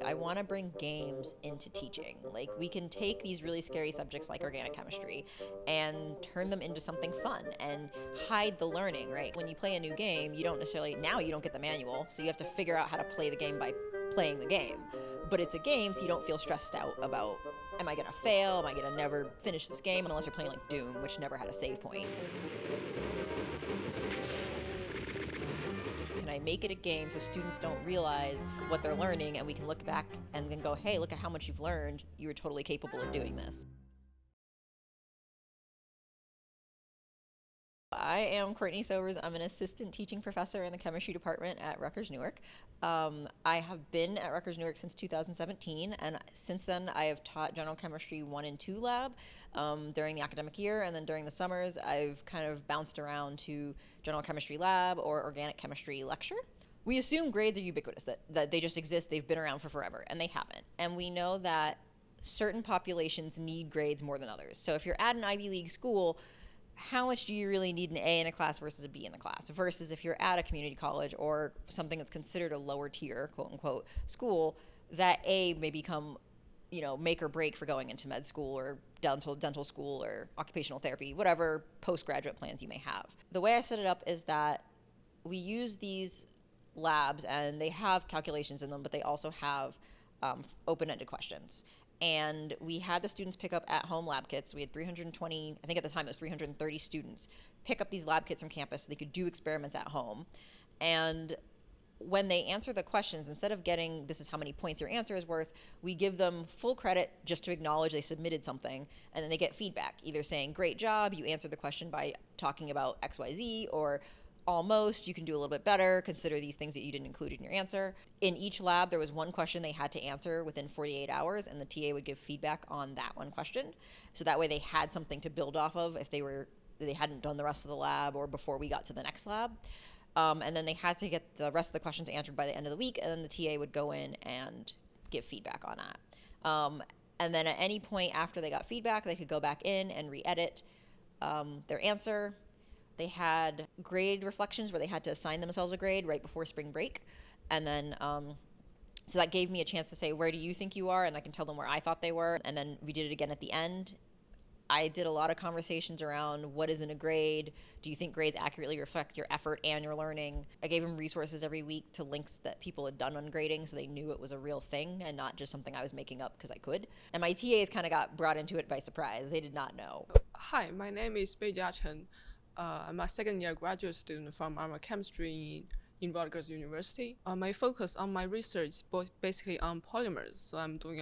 I want to bring games into teaching. Like, we can take these really scary subjects like organic chemistry and turn them into something fun and hide the learning, right? When you play a new game, you don't necessarily, now you don't get the manual, so you have to figure out how to play the game by playing the game. But it's a game, so you don't feel stressed out about, am I gonna fail? Am I gonna never finish this game? Unless you're playing like Doom, which never had a save point. Can I make it a game so students don't realize what they're learning, and we can look back and then go, hey, look at how much you've learned. You were totally capable of doing this. I am Courtney Sobers. I'm an assistant teaching professor in the chemistry department at Rutgers-Newark. I have been at Rutgers-Newark since 2017, and since then I have taught general chemistry 1 and 2 lab during the academic year, and then during the summers I've kind of bounced around to general chemistry lab or organic chemistry lecture. We assume grades are ubiquitous, that they just exist, they've been around for forever, and they haven't. And we know that certain populations need grades more than others. So if you're at an Ivy League school, how much do you really need an A in a class versus a B in the class? Versus if you're at a community college or something that's considered a lower tier, quote unquote, school, that A may become, make or break for going into med school or dental school or occupational therapy, whatever postgraduate plans you may have. The way I set it up is that we use these labs, and they have calculations in them, but they also have open-ended questions. And we had the students pick up at-home lab kits. We had 320, I think at the time it was 330 students, pick up these lab kits from campus so they could do experiments at home. And when they answer the questions, instead of getting, this is how many points your answer is worth, we give them full credit just to acknowledge they submitted something, and then they get feedback, either saying, great job, you answered the question by talking about XYZ, or almost, you can do a little bit better, consider these things that you didn't include in your answer. In each lab, there was one question they had to answer within 48 hours, and the TA would give feedback on that one question. So that way they had something to build off of if they hadn't done the rest of the lab or before we got to the next lab. And then they had to get the rest of the questions answered by the end of the week, and then the TA would go in and give feedback on that. And then at any point after they got feedback, they could go back in and re-edit their answer. They had grade reflections where they had to assign themselves a grade right before spring break. And then, so that gave me a chance to say, where do you think you are? And I can tell them where I thought they were. And then we did it again at the end. I did a lot of conversations around what is in a grade. Do you think grades accurately reflect your effort and your learning? I gave them resources every week to links that people had done ungrading, so they knew it was a real thing and not just something I was making up because I could. And my TAs kind of got brought into it by surprise. They did not know. Hi, my name is Beijia Chen. I'm a second-year graduate student from chemistry in Rutgers University. My focus on my research is basically on polymers. So I'm doing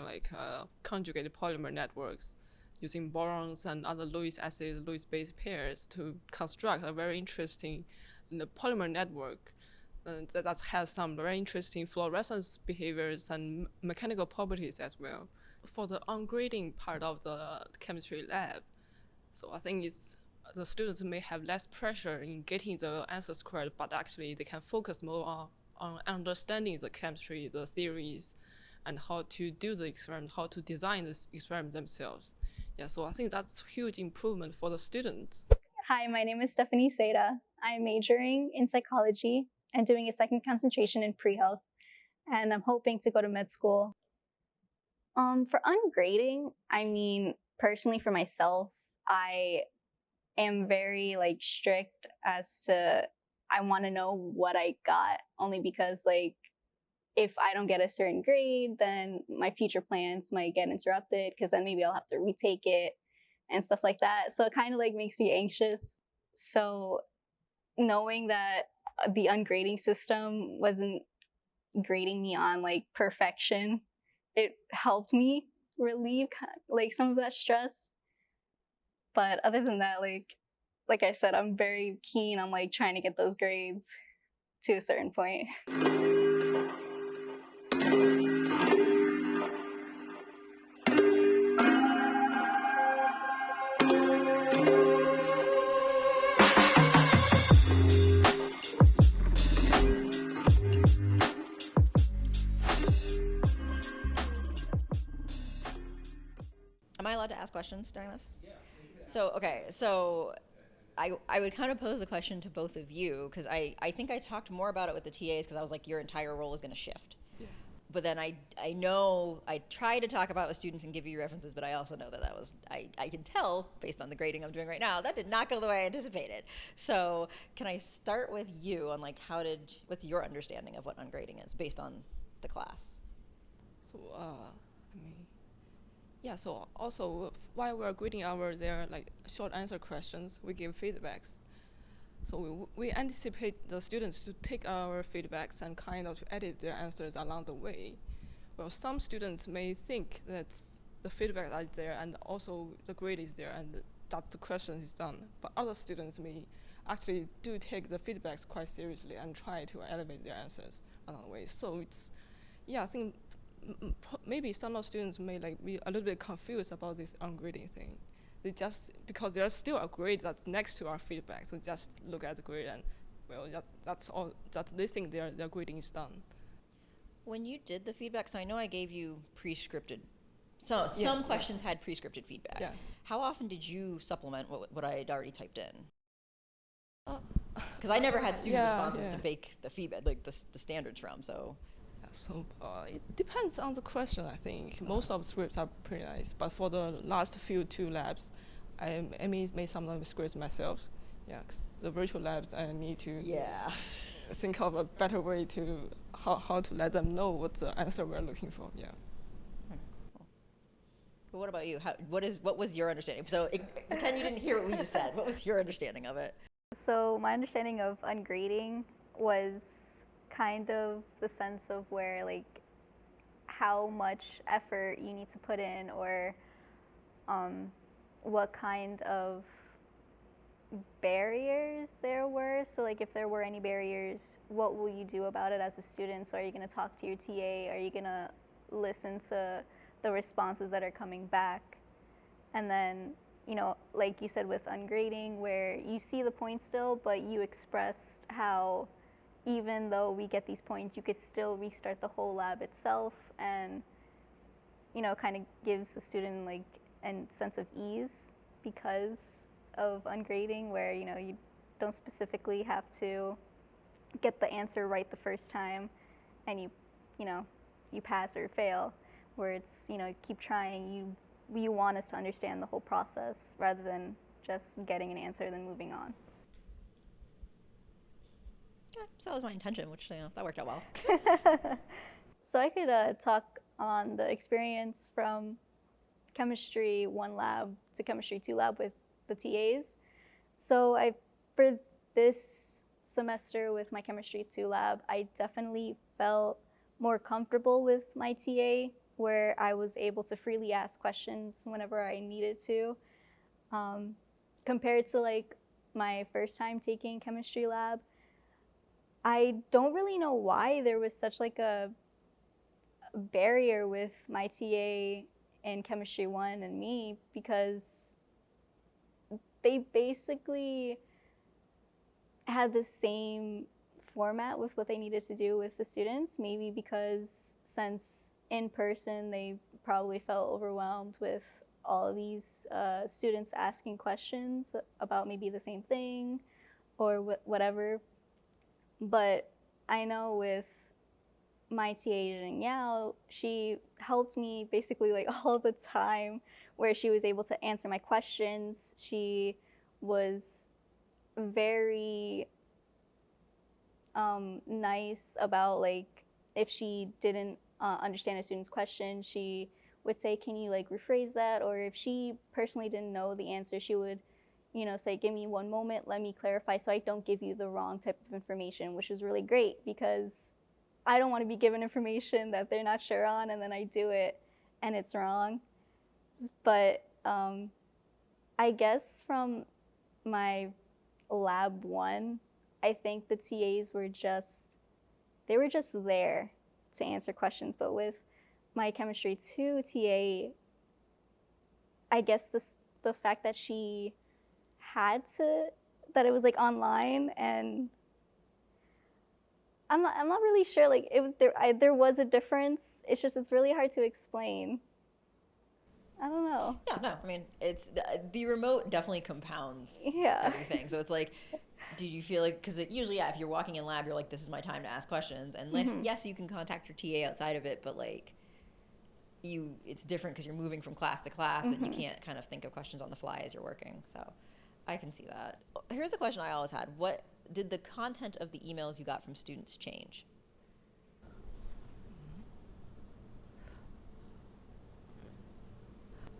conjugated polymer networks using borons and other Lewis acids, Lewis base pairs to construct a very interesting polymer network that has some very interesting fluorescence behaviors and mechanical properties as well. For the ungrading part of the chemistry lab, so I think the students may have less pressure in getting the answers correct, but actually they can focus more on understanding the chemistry, the theories, and how to do the experiment, how to design this experiment themselves. Yeah, so I think that's a huge improvement for the students. Hi, my name is Stephanie Seda. I'm majoring in psychology and doing a second concentration in pre-health, and I'm hoping to go to med school. For ungrading, personally for myself, I am very strict as to, I want to know what I got, only because if I don't get a certain grade, then my future plans might get interrupted, because then maybe I'll have to retake it and stuff like that. So it kind of makes me anxious. So knowing that the ungrading system wasn't grading me on perfection, it helped me relieve some of that stress. But other than that, like I said, I'm very keen on trying to get those grades to a certain point. Am I allowed to ask questions during this? Yeah. So I would kind of pose the question to both of you, because I think I talked more about it with the TAs, because I was like, your entire role is going to shift. Yeah. but then I know I try to talk about with students and give you references, but I also know that was, I can tell based on the grading I'm doing right now, that did not go the way I anticipated. So can I start with you on like what's your understanding of what ungrading is based on the class? So yeah. So also while we're grading there are like short answer questions, we give feedbacks. So we anticipate the students to take our feedbacks and kind of to edit their answers along the way. Well, some students may think that the feedback is there and also the grade is there and that the question is done. But other students may actually do take the feedbacks quite seriously and try to elevate their answers along the way. So it's, yeah, I think maybe some of students may like be a little bit confused about this ungrading thing. They just, because there's still a grade that's next to our feedback, so just look at the grade and, well, that's all, that they think their grading is done. When you did the feedback, so I know I gave you pre-scripted, so some questions had pre-scripted feedback. Yes. How often did you supplement what I had already typed in? Because I never had student responses to fake the feedback, like the standards from, so. So it depends on the question, I think. Most of the scripts are pretty nice, but for the last two labs, I made some of the scripts myself. Yeah, 'cause the virtual labs, I need to think of a better way to how to let them know what the answer we're looking for. Yeah. But what about you? What was your understanding? So pretend you didn't hear what we just said. What was your understanding of it? So my understanding of ungrading was kind of the sense of where like how much effort you need to put in, or what kind of barriers there were. So like if there were any barriers, what will you do about it as a student? So are you going to talk to your TA? Are you going to listen to the responses that are coming back? And then, you know, like you said with ungrading, where you see the points still, but you expressed how even though we get these points, you could still restart the whole lab itself, and, you know, kind of gives the student like a sense of ease because of ungrading, where, you know, you don't specifically have to get the answer right the first time and you know, you pass or fail, where it's, you know, keep trying, you want us to understand the whole process rather than just getting an answer then moving on. Yeah, so that was my intention, which, you know, that worked out well. So I could talk on the experience from chemistry 1 lab to chemistry 2 lab with the TAs. So for this semester with my chemistry 2 lab, I definitely felt more comfortable with my TA, where I was able to freely ask questions whenever I needed to, compared to like my first time taking chemistry lab. I don't really know why there was such like a barrier with my TA in chemistry 1 and me, because they basically had the same format with what they needed to do with the students, maybe because since in person they probably felt overwhelmed with all of these students asking questions about maybe the same thing or whatever. But I know with my TA Yao, she helped me basically like all the time, where she was able to answer my questions. She was very nice about like if she didn't understand a student's question, she would say, can you like rephrase that? Or if she personally didn't know the answer, she would, you know, say, give me 1 moment, let me clarify so I don't give you the wrong type of information, which is really great because I don't want to be given information that they're not sure on and then I do it and it's wrong. But I guess from my lab 1, I think the TAs were just there to answer questions. But with my chemistry 2 TA, I guess the fact that she had to, that it was like online, and I'm not really sure, like there was a difference. It's just, it's really hard to explain. I don't know. Yeah, no, I mean, it's the remote definitely compounds Yeah. everything. So it's like, Do you feel like, because usually, yeah, if you're walking in lab, you're like, this is my time to ask questions. And yes, you can contact your TA outside of it, but like, it's different because you're moving from class to class and you can't kind of think of questions on the fly as you're working. So I can see that. Here's the question I always had. What did the content of the emails you got from students change?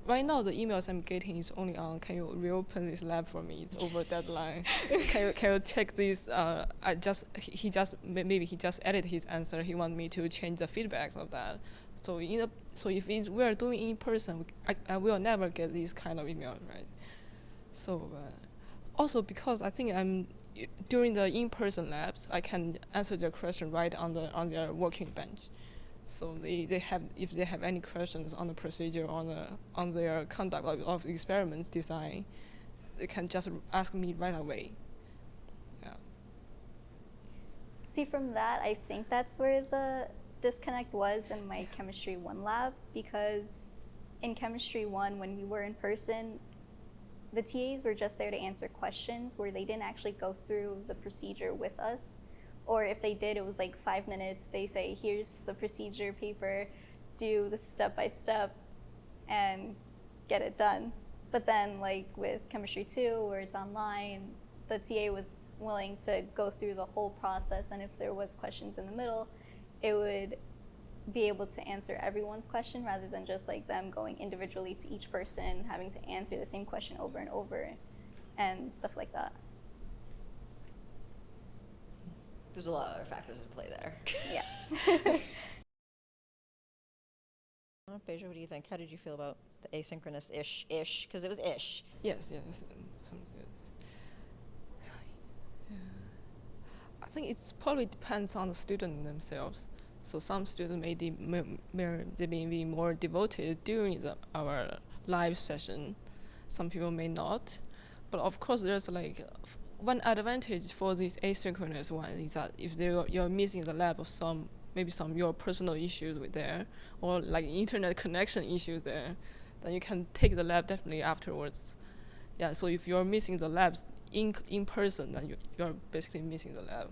Right now, the emails I'm getting is only on, can you reopen this lab for me? It's over deadline. Can you check this? He just edited his answer. He want me to change the feedbacks of that. So if we are doing in person, I will never get this kind of email, right? So also because I think during the in-person labs, I can answer their question right on their working bench. So if they have any questions on the procedure, on their conduct of experiments design, they can just ask me right away. Yeah. See, from that, I think that's where the disconnect was in my Chemistry 1 lab, because in Chemistry 1, when we were in person, the TAs were just there to answer questions where they didn't actually go through the procedure with us. Or if they did, it was like 5 minutes. They say, here's the procedure paper, do the step-by-step, and get it done. But then like with Chemistry 2, where it's online, the TA was willing to go through the whole process, and if there was questions in the middle, it would be able to answer everyone's question rather than just like them going individually to each person, having to answer the same question over and over, and stuff like that. There's a lot of other factors at play there. Yeah. Beja, what do you think? How did you feel about the asynchronous-ish? Because it was ish. Yes. Sounds good. Yeah. I think it probably depends on the student themselves. So some students may be more devoted during our live session. Some people may not. But of course, there's like one advantage for this asynchronous one is that if you're missing the lab of maybe some your personal issues with there, or like internet connection issues there, then you can take the lab definitely afterwards. Yeah, so if you're missing the labs in person, then you're basically missing the lab.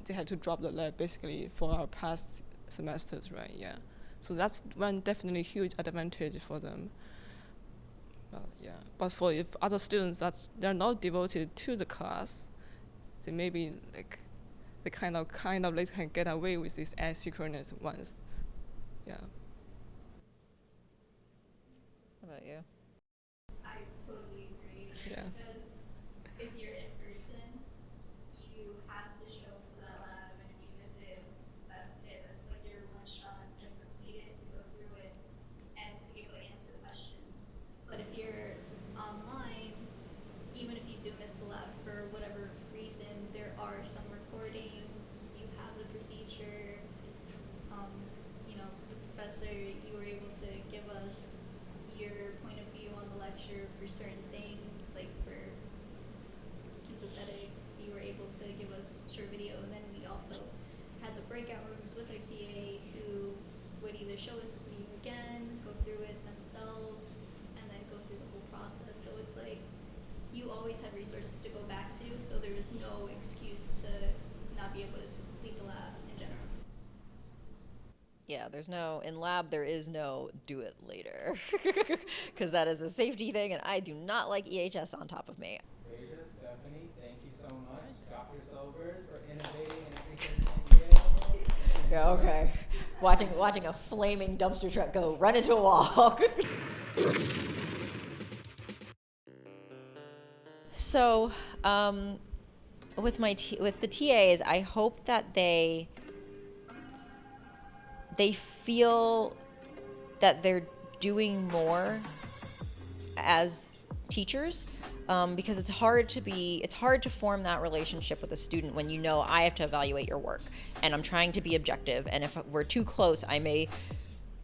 They had to drop the lab basically for our past semesters, right? Yeah, so that's one definitely huge advantage for them. But for if other students they're not devoted to the class, they maybe like they kind of they can get away with these asynchronous ones. Yeah. How about you? I totally agree. Yeah. Because if you're in person, you have to show up to that lab, and if you miss it, that's it. That's like your one shot to complete it, to go through it, and to be able to answer the questions. But if you're online, even if you do miss the lab for whatever reason, there are some recordings, you have the procedure, the professor, you were able to give us your point of view on the lecture for certain things, like for kinesthetics, you were able to give us short video, and then we also had the breakout rooms with our TA who would either show us the video again, go through it themselves, and then go through the whole process. So it's like you always had resources to go back to, so there was no excuse to not be able to complete the lab in general. Yeah, in lab, there is no do it later. Because that is a safety thing, and I do not like EHS on top of me. Beja, Stephanie, thank you so much. Dr. Sobers for innovating and everything. Yeah, okay. Watching a flaming dumpster truck go run into a wall. So, with the TAs, I hope that they feel that they're doing more as teachers, because it's hard to form that relationship with a student when you know I have to evaluate your work and I'm trying to be objective, and if we're too close, I may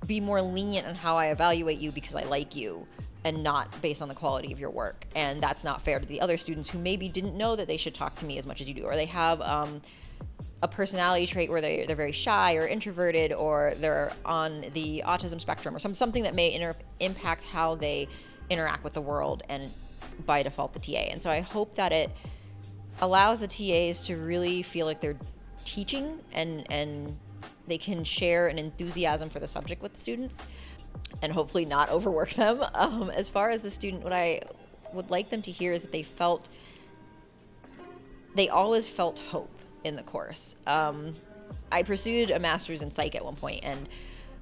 be more lenient on how I evaluate you because I like you and not based on the quality of your work. And that's not fair to the other students who maybe didn't know that they should talk to me as much as you do, or they have a personality trait where they're very shy or introverted, or they're on the autism spectrum, or something that may impact how they interact with the world, and by default the TA. And so I hope that allows the TAs to really feel like they're teaching and they can share an enthusiasm for the subject with students and hopefully not overwork them. As far as the student, what I would like them to hear is that they always felt hope in the course. I pursued a master's in psych at one point, and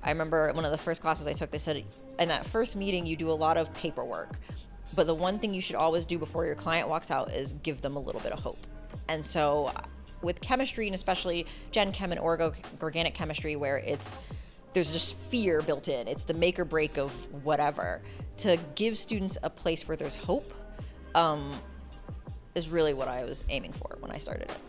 I remember one of the first classes I took, they said, in that first meeting, you do a lot of paperwork, but the one thing you should always do before your client walks out is give them a little bit of hope. And so with chemistry, and especially Gen Chem and organic chemistry, where there's just fear built in, it's the make or break of whatever, to give students a place where there's hope is really what I was aiming for when I started it.